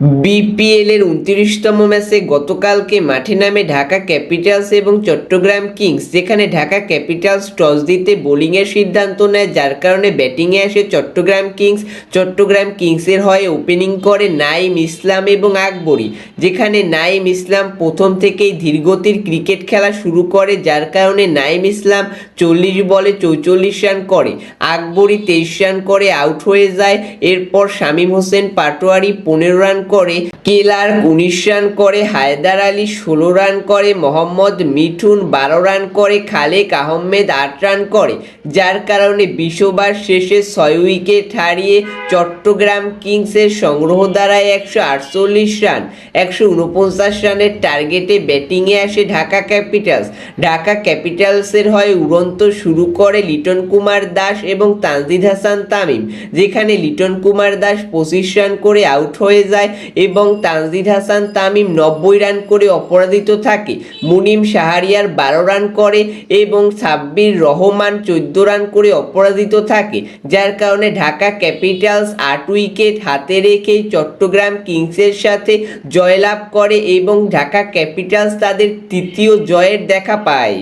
BPL এর ২৯তম ম্যাচে গতকালকে মাঠে নামে ঢাকা ক্যাপিটালস এবং চট্টগ্রাম কিংস, যেখানে ঢাকা ক্যাপিটালস টস জিতে বোলিংয়ের সিদ্ধান্ত নেয়, যার কারণে ব্যাটিংয়ে আসে চট্টগ্রাম কিংস। চট্টগ্রাম কিংসের হয়ে ওপেনিং করে নাঈম ইসলাম এবং আকবরী, যেখানে নাঈম ইসলাম প্রথম থেকেই ধীরগতির ক্রিকেট খেলা শুরু করে, যার কারণে নাঈম ইসলাম ৪০ বলে ৪৪ রান করে, আকবরী ২৩ রান করে আউট হয়ে যায়। এরপর শামীম হোসেন পাটোয়ারি ১৫ রান করে, কেলার ১৯ রান করে, হায়দার আলী ১৬ রান করে, মোহাম্মদ মিঠুন ১২ রান করে, খালেক আহমেদ ৮ রান করে, যার কারণে ২০ ওভার শেষে ৬ উইকেট হারিয়ে চট্টগ্রাম কিংসের সংগ্রহ দাঁড়ায় ১৪৮ রান। ১৪৯ রানের টার্গেটে ব্যাটিংয়ে আসে ঢাকা ক্যাপিটালস। ঢাকা ক্যাপিটালসের হয়ে উড়ন্ত শুরু করে লিটন কুমার দাস এবং তানজিদ হাসান তামিম, যেখানে লিটন কুমার দাস ২৫ রান করে আউট হয়ে যায় এবং তানজিদ হাসান তামিম ৯০ রান করে অপরাজিত থাকে। মুনিম শাহরিয়ার ১২ রান করে এবং সাব্বির রহমান ১৪ রান করে অপরাজিত থাকে, যার কারণে ঢাকা ক্যাপিটালস ৮ উইকেট হাতে রেখে চট্টগ্রাম কিংসের সাথে জয়লাভ করে এবং ঢাকা ক্যাপিটালস তাদের তৃতীয় জয়ের দেখা পায়।